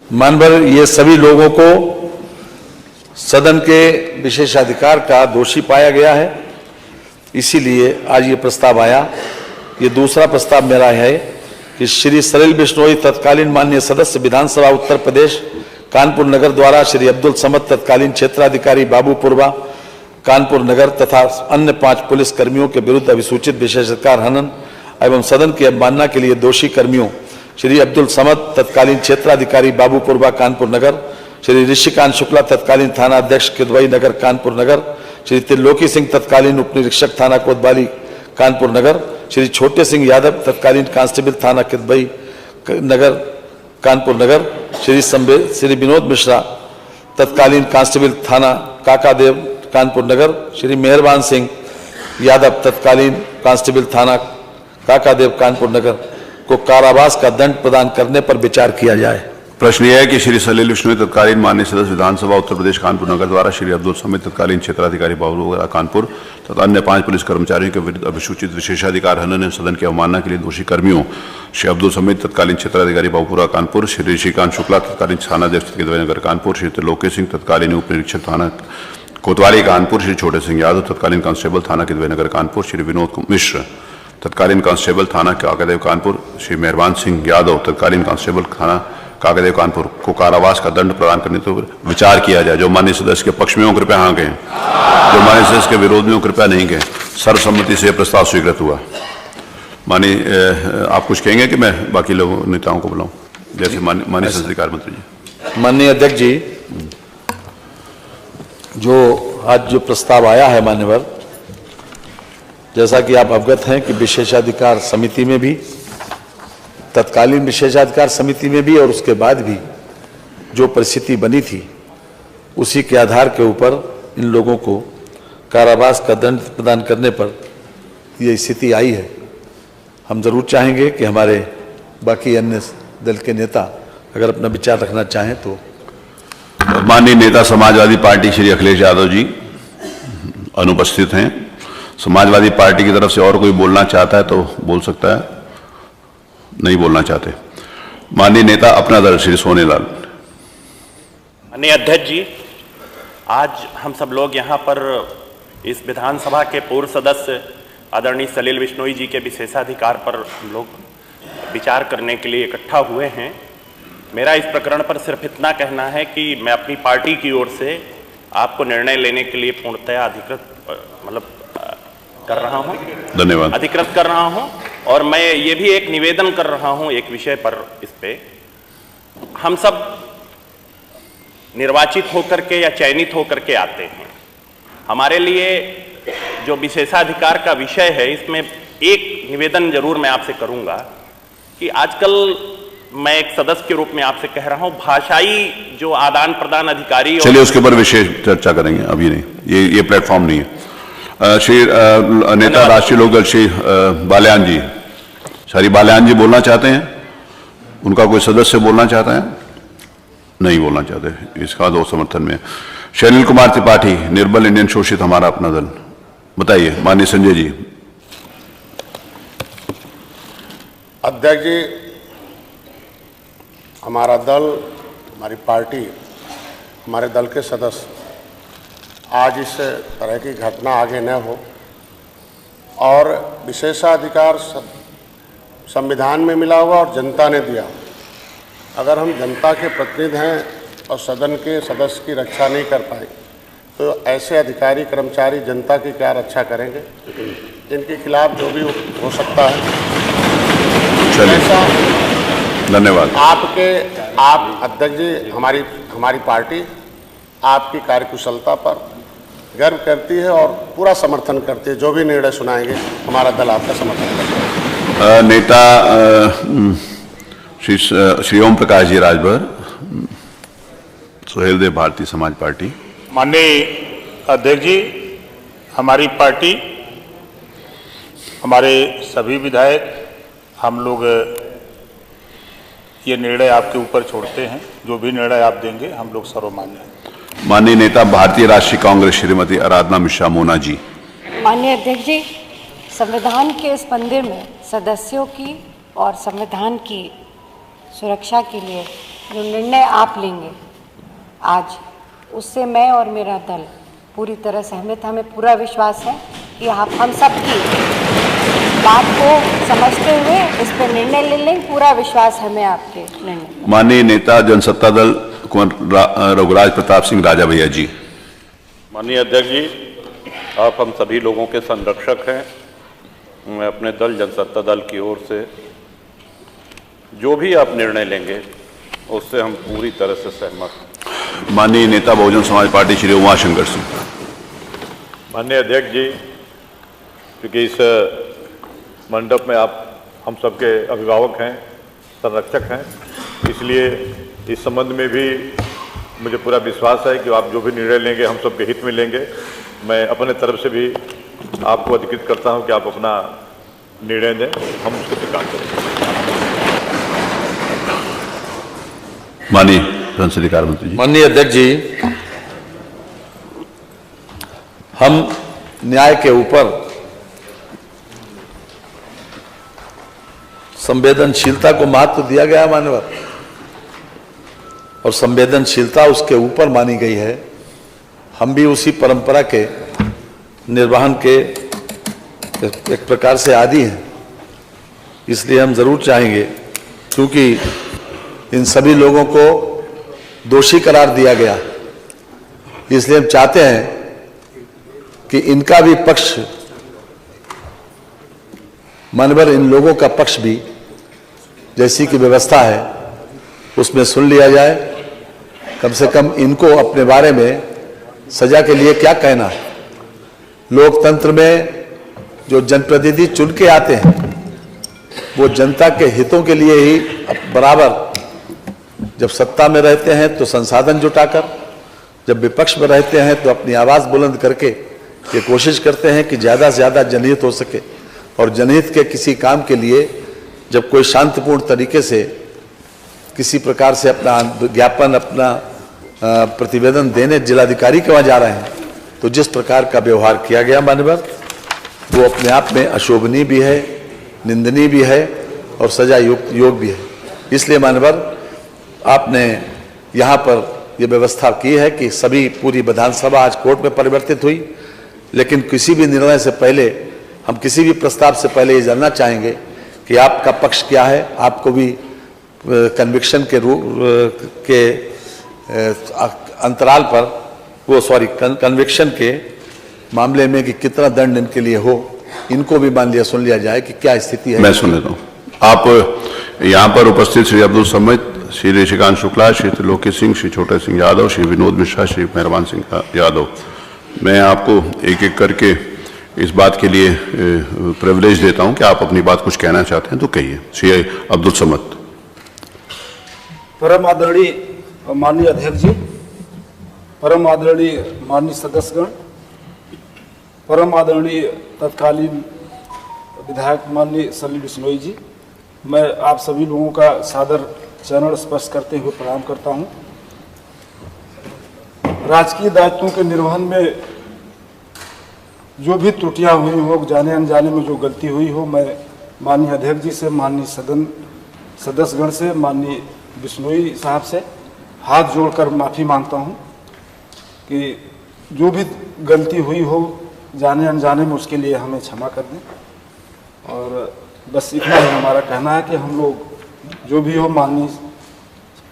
मानवर ये सभी लोगों को सदन के विशेषाधिकार का दोषी पाया गया है, इसीलिए आज ये प्रस्ताव आया। ये दूसरा प्रस्ताव मेरा है कि श्री सलील बिश्नोई तत्कालीन माननीय सदस्य विधानसभा उत्तर प्रदेश कानपुर नगर द्वारा श्री अब्दुल समद तत्कालीन क्षेत्राधिकारी बाबूपुरवा कानपुर नगर तथा अन्य 5 पुलिस कर्मियों के विरुद्ध अभिसूचित विशेषाधिकार हनन एवं सदन की अवमानना के लिए दोषी कर्मियों श्री अब्दुल समद तत्कालीन क्षेत्राधिकारी बाबूपुरवा कानपुर नगर, श्री ऋषिकांत शुक्ला तत्कालीन थाना अध्यक्ष किदवई नगर कानपुर नगर, श्री त्रिलोकी सिंह तत्कालीन उप निरीक्षक थाना कोतवाली कानपुर नगर, श्री छोटे सिंह यादव तत्कालीन कांस्टेबल थाना किदवई नगर कानपुर नगर, श्री विनोद मिश्रा तत्कालीन कांस्टेबल थाना काकादेव कानपुर नगर, श्री मेहरबान सिंह यादव तत्कालीन कांस्टेबल थाना काकादेव कानपुर नगर को कारावास का दंड प्रदान करने पर विचार किया जाए। प्रश्न यह है कि श्री सलील बिश्नोई तत्कालीन माननीय सदस्य विधानसभा उत्तर प्रदेश कानपुर नगर द्वारा श्री अब्दुल समीद तत्कालीन क्षेत्राधिकारी बाबूपुरवा कानपुर तथा अन्य 5 पुलिस कर्मचारियों के विरुद्ध अभिसूचित विशेषाधिकार हनन एवं सदन की अवमानना के लिए दोषी कर्मियों श्री अब्दुल समीद तत्कालीन क्षेत्राधिकारी बाबूपुरवा कानपुर, श्री ऋषिकांत शुक्ला तत्कालीन थानाध्यक्ष किदवई नगर कानपुर, श्री त्रिलोकी सिंह तत्कालीन उप निरीक्षक थाना कोतवाली कानपुर, श्री छोटे सिंह यादव तत्कालीन कांस्टेबल थाना किदवई नगर कानपुर, श्री विनोद मिश्र तत्कालीन कांस्टेबल थाना काकादेव कानपुर, श्री मेहरबान सिंह यादव तत्कालीन कांस्टेबल थाना काकादेव कानपुर को कारावास का दंड प्रदान करने पर विचार किया जाए। जो माननीय सदस्य के पक्ष में हो कृपया हाँ कहें, जो माननीय सदस्य के विरोध में हो कृपया नहीं कहें। सर्वसम्मति से प्रस्ताव स्वीकृत हुआ। माननीय आप कुछ कहेंगे कि मैं बाकी लोगों नेताओं को बुलाऊं, जैसे माननीय संसदीय मंत्री जी। माननीय अध्यक्ष जी, जो आज जो प्रस्ताव आया है मान्यवर, जैसा कि आप अवगत हैं कि विशेषाधिकार समिति में भी, तत्कालीन विशेषाधिकार समिति में भी और उसके बाद भी जो परिस्थिति बनी थी उसी के आधार के ऊपर इन लोगों को कारावास का दंड प्रदान करने पर ये स्थिति आई है। हम जरूर चाहेंगे कि हमारे बाकी अन्य दल के नेता अगर अपना विचार रखना चाहें तो। माननीय नेता समाजवादी पार्टी श्री अखिलेश यादव जी अनुपस्थित हैं। समाजवादी पार्टी की तरफ से और कोई बोलना चाहता है तो बोल सकता है, नहीं बोलना चाहते। माननीय नेता अपना दल श्री सोनेलाल। माननीय अध्यक्ष जी, आज हम सब लोग यहाँ पर इस विधानसभा के पूर्व सदस्य आदरणीय सलील बिश्नोई जी के विशेषाधिकार पर हम लोग विचार करने के लिए इकट्ठा हुए हैं। मेरा इस प्रकरण पर सिर्फ इतना कहना है कि मैं अपनी पार्टी की ओर से आपको निर्णय लेने के लिए पूर्णतः अधिकृत कर रहा हूँ, धन्यवाद, अधिकृत कर रहा हूँ। और मैं ये भी एक निवेदन कर रहा हूँ एक विषय पर, इस पे हम सब निर्वाचित होकर के या चयनित होकर के आते हैं। हमारे लिए जो विशेषाधिकार का विषय है, इसमें एक निवेदन जरूर मैं आपसे करूंगा कि आजकल मैं एक सदस्य के रूप में आपसे कह रहा हूं, भाषाई जो आदान प्रदान अधिकारी, चलिए उसके ऊपर विशेष चर्चा करेंगे, अभी नहीं, ये प्लेटफॉर्म नहीं है। श्री नेता राष्ट्रीय लोकदल श्री बाल्यान जी, श्री बाल्यान जी बोलना चाहते हैं? उनका कोई सदस्य बोलना चाहता है? नहीं बोलना चाहते, इसका दो समर्थन में। शैलील कुमार त्रिपाठी, निर्बल इंडियन शोषित हमारा अपना दल, बताइए। माननीय संजय जी। अध्यक्ष जी, हमारा दल, हमारी पार्टी, हमारे दल के सदस्य आज इस तरह की घटना आगे न हो, और विशेषाधिकार संविधान में मिला हुआ और जनता ने दिया। अगर हम जनता के प्रतिनिधि हैं और सदन के सदस्य की रक्षा नहीं कर पाए तो ऐसे अधिकारी कर्मचारी जनता की क्या रक्षा करेंगे? इनके खिलाफ जो भी हो सकता है। चलिए, धन्यवाद। आप अध्यक्ष जी, हमारी पार्टी आपकी कार्यकुशलता पर गर्व करती है और पूरा समर्थन करती है। जो भी निर्णय सुनाएंगे हमारा दल आपका समर्थन करता है। नेता श्री ओम प्रकाश जी राजभर, सुहेल देव भारतीय समाज पार्टी। माननीय अध्यक्ष जी, हमारी पार्टी, हमारे सभी विधायक, हम लोग ये निर्णय आपके ऊपर छोड़ते हैं। जो भी निर्णय आप देंगे हम लोग सर्वमान्य हैं। माननीय नेता भारतीय राष्ट्रीय कांग्रेस श्रीमती आराधना मिश्रा मोना जी। माननीय अध्यक्ष जी, संविधान के इस मंदिर में सदस्यों की और संविधान की सुरक्षा के लिए जो निर्णय आप लेंगे आज, उससे मैं और मेरा दल पूरी तरह सहमत है। हमें पूरा विश्वास है कि आप हम सबकी बात को समझते हुए इस पर निर्णय ले लेंगे। पूरा विश्वास है हमें आपके निर्णय। माननीय नेता जनसत्ता दल कुंवर रघुराज प्रताप सिंह राजा भैया जी। माननीय अध्यक्ष जी, आप हम सभी लोगों के संरक्षक हैं। मैं अपने दल जनसत्ता दल की ओर से जो भी आप निर्णय लेंगे उससे हम पूरी तरह से सहमत हैं। माननीय नेता बहुजन समाज पार्टी श्री उमाशंकर सिंह। माननीय अध्यक्ष जी, क्योंकि इस मंडप में आप हम सबके अभिभावक हैं, संरक्षक हैं, इसलिए इस संबंध में भी मुझे पूरा विश्वास है कि आप जो भी निर्णय लेंगे हम सबके हित में लेंगे। मैं अपने तरफ से भी आपको अधिकृत करता हूं कि आप अपना निर्णय दें, हम उसको स्वीकार करेंगे। माननीय संसदीय कार्य मंत्री जी। माननीय अध्यक्ष जी, हम न्याय के ऊपर संवेदनशीलता को महत्व दिया गया मान्यवर, और संवेदनशीलता उसके ऊपर मानी गई है। हम भी उसी परंपरा के निर्वहन के एक प्रकार से आदी हैं। इसलिए हम जरूर चाहेंगे, क्योंकि इन सभी लोगों को दोषी करार दिया गया, इसलिए हम चाहते हैं कि इनका भी पक्ष, मानवर इन लोगों का पक्ष भी जैसी की व्यवस्था है उसमें सुन लिया जाए। कम से कम इनको अपने बारे में सजा के लिए क्या कहना है। लोकतंत्र में जो जनप्रतिनिधि चुन के आते हैं वो जनता के हितों के लिए ही बराबर, जब सत्ता में रहते हैं तो संसाधन जुटाकर, जब विपक्ष में रहते हैं तो अपनी आवाज बुलंद करके ये कोशिश करते हैं कि ज्यादा से ज्यादा जनहित हो सके। और जनहित के किसी काम के लिए जब कोई शांतिपूर्ण तरीके से किसी प्रकार से अपना ज्ञापन, अपना प्रतिवेदन देने जिलाधिकारी के वहां जा रहे हैं, तो जिस प्रकार का व्यवहार किया गया मानवर, वो अपने आप में अशोभनीय भी है, निंदनीय भी है और सजा योग भी है। इसलिए मानवर, आपने यहाँ पर यह व्यवस्था की है कि सभी पूरी विधानसभा आज कोर्ट में परिवर्तित हुई, लेकिन किसी भी निर्णय से पहले, हम किसी भी प्रस्ताव से पहले ये जानना चाहेंगे कि आपका पक्ष क्या है। आपको भी कन्विक्शन के के अंतराल पर, कन्विक्शन के मामले में कि कितना दंड इनके लिए हो, इनको भी मान लिया, सुन लिया जाए कि क्या स्थिति है। मैं सुन लेता हूँ। आप यहाँ पर उपस्थित श्री अब्दुल समित, श्री ऋषिकांत शुक्ला, श्री त्रिलोकी सिंह, श्री छोटे सिंह यादव, श्री विनोद मिश्रा, श्री मेहरबान सिंह यादव, मैं आपको एक एक करके इस बात के लिए प्रिविलेज देता हूं कि आप अपनी बात कुछ कहना चाहते हैं तो कहिए। श्री अब्दुल समद। परम आदरणीय माननीय अध्यक्ष जी, परम आदरणीय माननीय सदस्यगण, परम आदरणीय तत्कालीन विधायक माननीय सलील बिश्नोई जी, मैं आप सभी लोगों का सादर चरण स्पर्श करते हुए प्रणाम करता हूं। राजकीय दायित्वों के निर्वहन में जो भी त्रुटियां हुई हो, जाने अनजाने में जो गलती हुई हो, मैं माननीय अध्यक्ष जी से, माननीय सदन सदस्यगण से, माननीय बिश्नोई साहब से हाथ जोड़कर माफ़ी मांगता हूं कि जो भी गलती हुई हो जाने अनजाने में, उसके लिए हमें क्षमा कर दें। और बस इतना ही हमारा कहना है कि हम लोग जो भी हो, माननीय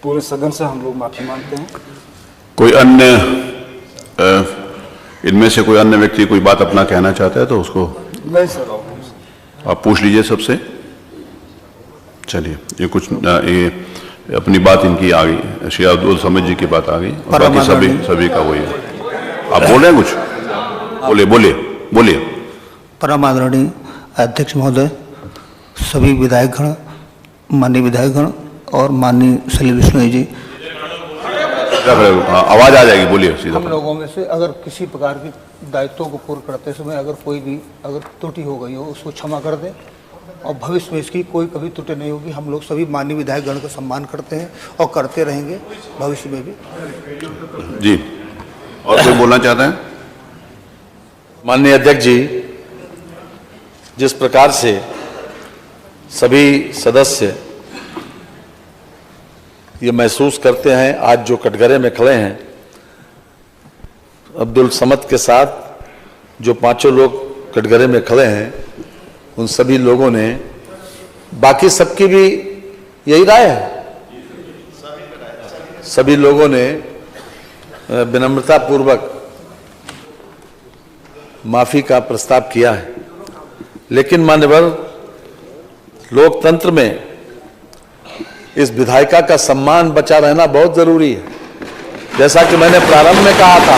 पूरे सदन से हम लोग माफ़ी मांगते हैं। कोई अन्य इनमें से कोई अन्य व्यक्ति कोई बात अपना कहना चाहता है तो उसको? नहीं सर, आप पूछ लीजिए सबसे। चलिए, ये कुछ ये अपनी बात इनकी आ गई, श्री अब्दुल समित जी की बात आ गई, और बाकी सभी का वही है। आप बोल रहे हैं कुछ? बोलिए। परम आदरणीय अध्यक्ष महोदय, सभी विधायकगण, माननीय विधायकगण और माननीय सलील बिश्नोई जी, आवाज आ जाएगी, बोलिए सीधा। हम लोगों में से अगर किसी प्रकार की दायित्वों को पूर्ण करते समय अगर कोई भी अगर त्रुटि हो गई हो, उसको क्षमा कर दें और भविष्य में इसकी कोई कभी त्रुटि नहीं होगी। हम लोग सभी माननीय विधायकगण का सम्मान करते हैं और करते रहेंगे भविष्य में भी। जी, और कोई बोलना चाहता है? माननीय अध्यक्ष जी, जिस प्रकार से सभी सदस्य ये महसूस करते हैं। आज जो कटघरे में खड़े हैं, अब्दुल समद के साथ जो पांचों लोग कटघरे में खड़े हैं, उन सभी लोगों ने, बाकी सबकी भी यही राय है, सभी लोगों ने विनम्रता पूर्वक माफी का प्रस्ताव किया है। लेकिन मान्यवर, लोकतंत्र में इस विधायिका का सम्मान बचा रहना बहुत जरूरी है। जैसा कि मैंने प्रारंभ में कहा था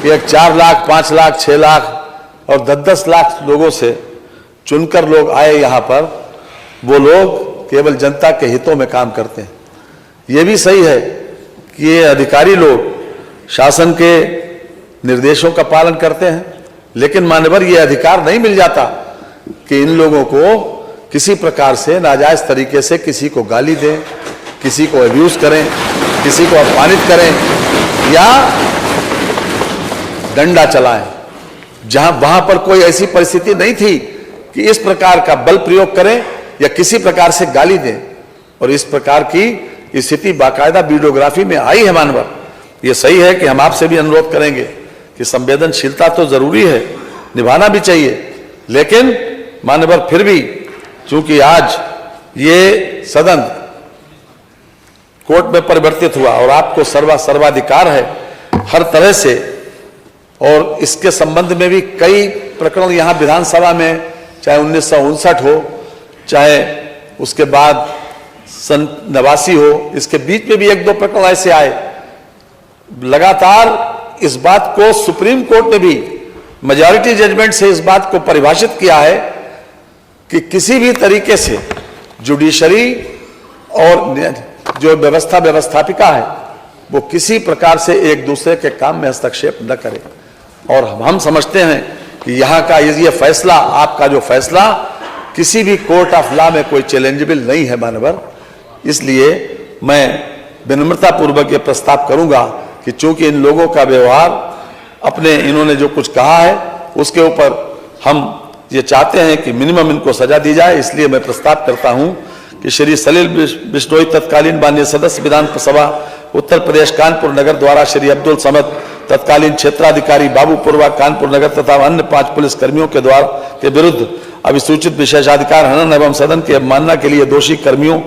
कि एक 4 लाख, 5 लाख, 6 लाख और 10-10 लाख लोगों से चुनकर लोग आए यहाँ पर, वो लोग केवल जनता के हितों में काम करते हैं। ये भी सही है कि ये अधिकारी लोग शासन के निर्देशों का पालन करते हैं, लेकिन मान्यवर ये अधिकार नहीं मिल जाता कि इन लोगों को किसी प्रकार से नाजायज तरीके से किसी को गाली दें, किसी को अब्यूज करें, किसी को अपमानित करें या डंडा चलाएं। जहां वहां पर कोई ऐसी परिस्थिति नहीं थी कि इस प्रकार का बल प्रयोग करें या किसी प्रकार से गाली दें, और इस प्रकार की स्थिति बाकायदा वीडियोग्राफी में आई है। मानवर, ये सही है कि हम आपसे भी अनुरोध करेंगे कि संवेदनशीलता तो जरूरी है, निभाना भी चाहिए, लेकिन मानवर फिर भी चूंकि आज ये सदन कोर्ट में परिवर्तित हुआ और आपको सर्वाधिकार है हर तरह से, और इसके संबंध में भी कई प्रकरण यहाँ विधानसभा में, चाहे 1959 हो, चाहे उसके बाद सन 89 हो, इसके बीच में भी 1-2 प्रकरण ऐसे आए। लगातार इस बात को सुप्रीम कोर्ट ने भी मेजॉरिटी जजमेंट से इस बात को परिभाषित किया है कि किसी भी तरीके से जुडिशरी और जो व्यवस्थापिका है, वो किसी प्रकार से एक दूसरे के काम में हस्तक्षेप न करे। और हम समझते हैं कि यहाँ का ये फैसला, आपका जो फैसला, किसी भी कोर्ट ऑफ लॉ में कोई चैलेंजेबल नहीं है मानवर। इसलिए मैं विनम्रता पूर्वक ये प्रस्ताव करूंगा कि चूंकि इन लोगों का व्यवहार, अपने इन्होंने जो कुछ कहा है उसके ऊपर हम ये चाहते हैं कि मिनिमम इनको सजा दी जाए, इसलिए मैं प्रस्ताव करता हूं कि श्री सलील बिश्नोई तत्कालीन माननीय सदस्य विधानसभा उत्तर प्रदेश कानपुर नगर द्वारा श्री अब्दुल समद तत्कालीन क्षेत्राधिकारी बाबूपुरवा कानपुर नगर तथा अन्य 5 पुलिस कर्मियों के द्वारा के विरुद्ध अभिसूचित विशेषाधिकार हनन एवं सदन की अवमानना के लिए दोषी कर्मियों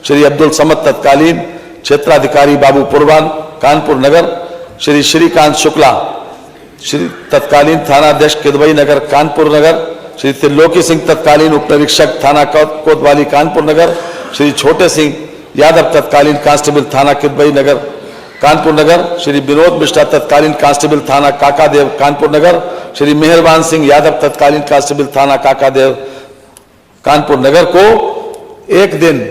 श्री अब्दुल समद तत्कालीन क्षेत्राधिकारी बाबूपुरवा कानपुर नगर, श्री श्रीकांत शुक्ला श्री तत्कालीन थानाध्यक्ष किदवई नगर कानपुर नगर, श्री त्रिलोकी सिंह तत्कालीन उप निरीक्षक थाना कोतवाली कानपुर नगर, श्री छोटे सिंह यादव तत्कालीन कांस्टेबल थाना किदवई नगर कानपुर नगर, श्री विनोद मिश्रा तत्कालीन कांस्टेबल थाना काकादेव कानपुर नगर, श्री मेहरबान सिंह यादव तत्कालीन कांस्टेबल थाना काकादेव कानपुर नगर को 1 दिन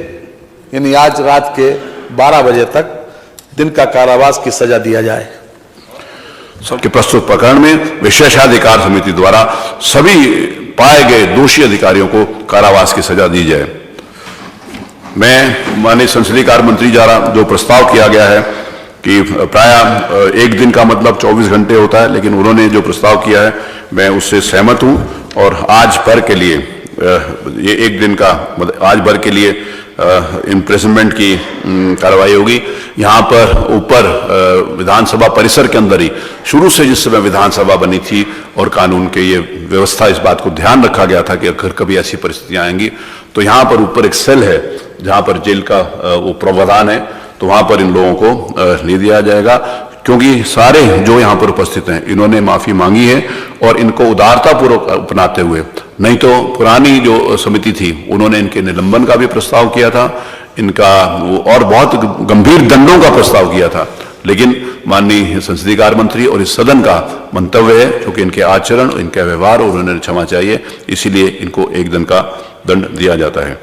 यानी आज रात के 12 बजे तक दिन का कारावास की सजा दिया जाए। सबके प्रस्तुत प्रकरण में विशेषाधिकार समिति द्वारा सभी पाए गए दोषी अधिकारियों को कारावास की सजा दी जाए। मैं माननीय संसदीय कार्य मंत्री द्वारा जो प्रस्ताव किया गया है कि प्राय 1 दिन का मतलब 24 घंटे होता है, लेकिन उन्होंने जो प्रस्ताव किया है मैं उससे सहमत हूं, और आज भर के लिए ये 1 दिन का आज भर के लिए इम्प्रिजनमेंट की कार्रवाई होगी। यहाँ पर ऊपर विधानसभा परिसर के अंदर ही शुरू से जिस समय विधानसभा बनी थी और कानून के ये व्यवस्था, इस बात को ध्यान रखा गया था कि अगर कभी ऐसी परिस्थितियां आएंगी तो यहाँ पर ऊपर एक सेल है जहाँ पर जेल का वो प्रावधान है, तो वहाँ पर इन लोगों को ले दिया जाएगा, क्योंकि सारे जो यहाँ पर उपस्थित हैं इन्होंने माफी मांगी है और इनको उदारतापूर्वक अपनाते हुए, नहीं तो पुरानी जो समिति थी उन्होंने इनके निलंबन का भी प्रस्ताव किया था, इनका और बहुत गंभीर दंडों का प्रस्ताव किया था, लेकिन माननीय संसदीय कार्य मंत्री और इस सदन का मंतव्य है क्योंकि इनके आचरण, इनके व्यवहार और उन्हें क्षमा चाहिए, इसीलिए इनको 1 दिन का दंड दिया जाता है।